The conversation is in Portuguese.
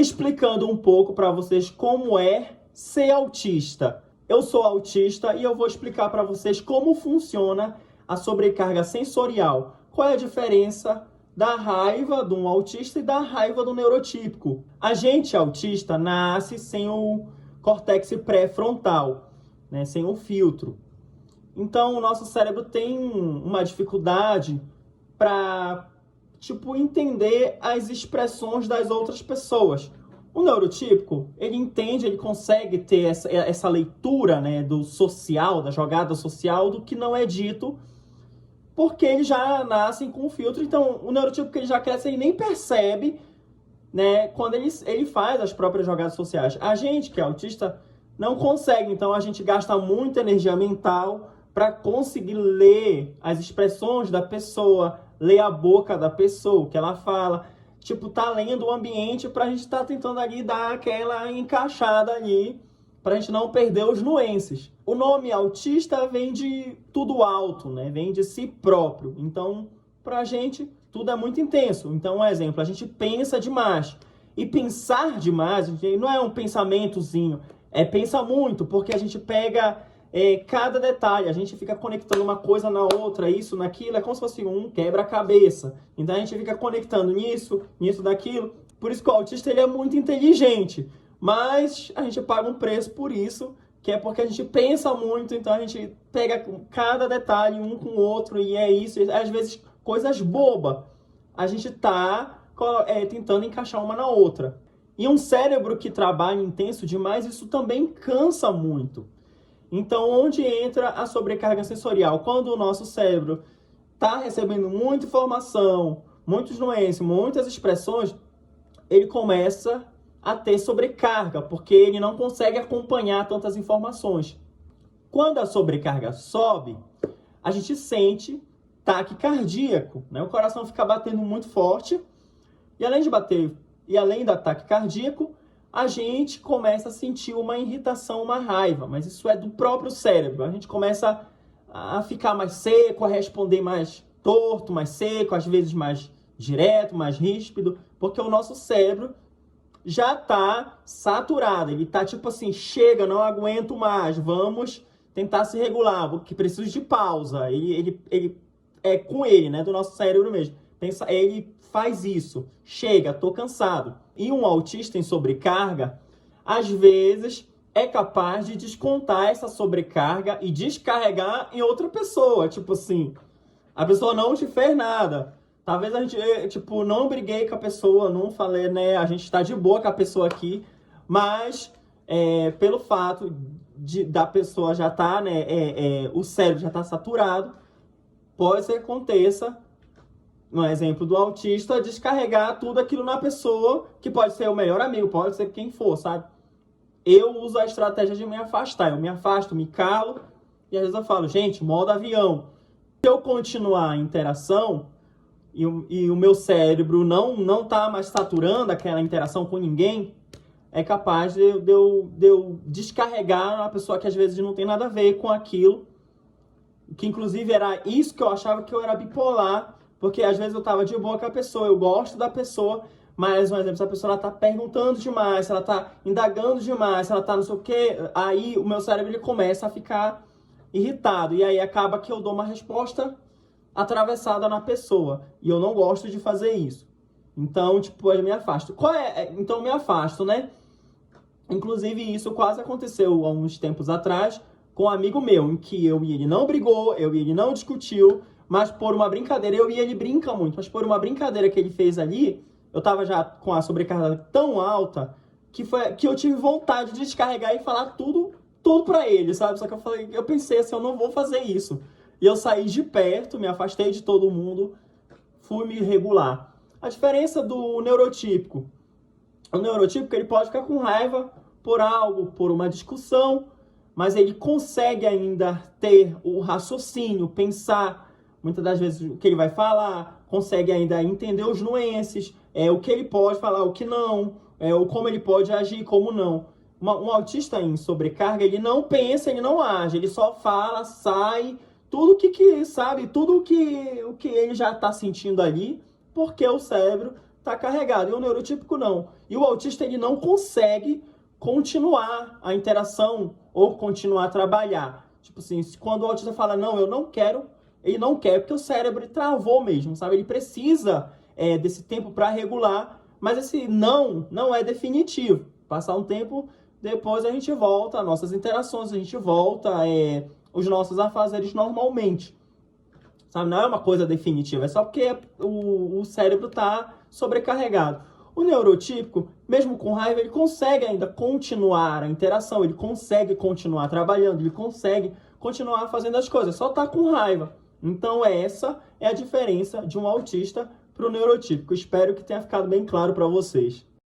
explicando um pouco para vocês como é ser autista. Eu sou autista e eu vou explicar para vocês como funciona a sobrecarga sensorial. Qual é a diferença da raiva de um autista e da raiva do neurotípico? A gente autista nasce sem o córtex pré-frontal, né, sem o filtro. Então, o nosso cérebro tem uma dificuldade para, entender as expressões das outras pessoas. O neurotípico, ele entende, ele consegue ter essa leitura, né, do social, da jogada social, do que não é dito, porque eles já nascem com o filtro. Então, o neurotípico, ele já cresce e nem percebe, né, quando ele faz as próprias jogadas sociais. A gente, que é autista, não consegue. Então, a gente gasta muita energia mental para conseguir ler as expressões da pessoa, ler a boca da pessoa, o que ela fala. Tá lendo o ambiente pra gente estar tentando ali dar aquela encaixada ali, pra gente não perder os nuances. O nome autista vem de tudo alto, né? Vem de si próprio. Então, pra gente, tudo é muito intenso. Então, um exemplo, a gente pensa demais. E pensar demais não é um pensamentozinho, é pensa muito, porque a gente pega cada detalhe, a gente fica conectando uma coisa na outra, isso, naquilo, é como se fosse um quebra-cabeça. Então a gente fica conectando nisso, daquilo. Por isso que o autista ele é muito inteligente, mas a gente paga um preço por isso, que é porque a gente pensa muito, então a gente pega cada detalhe um com o outro, e é isso, às vezes coisas bobas. A gente tá tentando encaixar uma na outra. E um cérebro que trabalha intenso demais, isso também cansa muito. Então, onde entra a sobrecarga sensorial? Quando o nosso cérebro está recebendo muita informação, muitos nuances, muitas expressões, ele começa a ter sobrecarga, porque ele não consegue acompanhar tantas informações. Quando a sobrecarga sobe, a gente sente taquicardíaco, né? O coração fica batendo muito forte, e além de bater, e além do ataque cardíaco, a gente começa a sentir uma irritação, uma raiva, mas isso é do próprio cérebro. A gente começa a ficar mais seco, a responder mais torto, mais seco, às vezes mais direto, mais ríspido, porque o nosso cérebro já está saturado. Ele está chega, não aguento mais, vamos tentar se regular, porque preciso de pausa. Ele é com ele, né, do nosso cérebro mesmo. Ele faz isso. Chega, tô cansado. E um autista em sobrecarga, às vezes, é capaz de descontar essa sobrecarga e descarregar em outra pessoa. A pessoa não te fez nada. Talvez a gente, não briguei com a pessoa, não falei, né, a gente tá de boa com a pessoa aqui, mas pelo fato da pessoa já tá, né, o cérebro já tá saturado, pode ser que aconteça, no exemplo do autista, descarregar tudo aquilo na pessoa, que pode ser o melhor amigo, pode ser quem for, sabe? Eu uso a estratégia de me afastar. Eu me afasto, me calo, e às vezes eu falo, gente, modo avião. Se eu continuar a interação, e o meu cérebro não tá mais saturando aquela interação com ninguém, é capaz de eu descarregar uma pessoa que às vezes não tem nada a ver com aquilo, que inclusive era isso que eu achava que eu era bipolar, porque às vezes eu tava de boa com a pessoa, eu gosto da pessoa, mas, por exemplo, se a pessoa ela tá perguntando demais, se ela tá indagando demais, se ela tá não sei o quê, aí o meu cérebro ele começa a ficar irritado. E aí acaba que eu dou uma resposta atravessada na pessoa. E eu não gosto de fazer isso. Então, eu me afasto. Então eu me afasto, né? Inclusive, isso quase aconteceu há uns tempos atrás com um amigo meu, em que eu e ele não brigou, eu e ele não discutiu, mas por uma brincadeira, eu e ele brinca muito, mas por uma brincadeira que ele fez ali, eu tava já com a sobrecarga tão alta, que eu tive vontade de descarregar e falar tudo pra ele, sabe? Só que eu pensei assim, eu não vou fazer isso. E eu saí de perto, me afastei de todo mundo, fui me regular. A diferença do neurotípico. O neurotípico, ele pode ficar com raiva por algo, por uma discussão, mas ele consegue ainda ter o raciocínio, pensar, muitas das vezes o que ele vai falar, consegue ainda entender os nuances, o que ele pode falar, o que não, ou como ele pode agir, como não. Um autista em sobrecarga, ele não pensa, ele não age, ele só fala, sai, tudo o que ele já está sentindo ali, porque o cérebro tá carregado, e o neurotípico não. E o autista, ele não consegue continuar a interação ou continuar a trabalhar. Tipo assim, quando o autista fala, não, eu não quero, ele não quer, porque o cérebro travou mesmo, sabe? Ele precisa desse tempo para regular, mas esse não é definitivo. Passar um tempo, depois a gente volta às nossas interações, a gente volta os nossos afazeres normalmente. Sabe? Não é uma coisa definitiva, é só porque o cérebro está sobrecarregado. O neurotípico, mesmo com raiva, ele consegue ainda continuar a interação, ele consegue continuar trabalhando, ele consegue continuar fazendo as coisas, só está com raiva. Então essa é a diferença de um autista para o neurotípico. Espero que tenha ficado bem claro para vocês.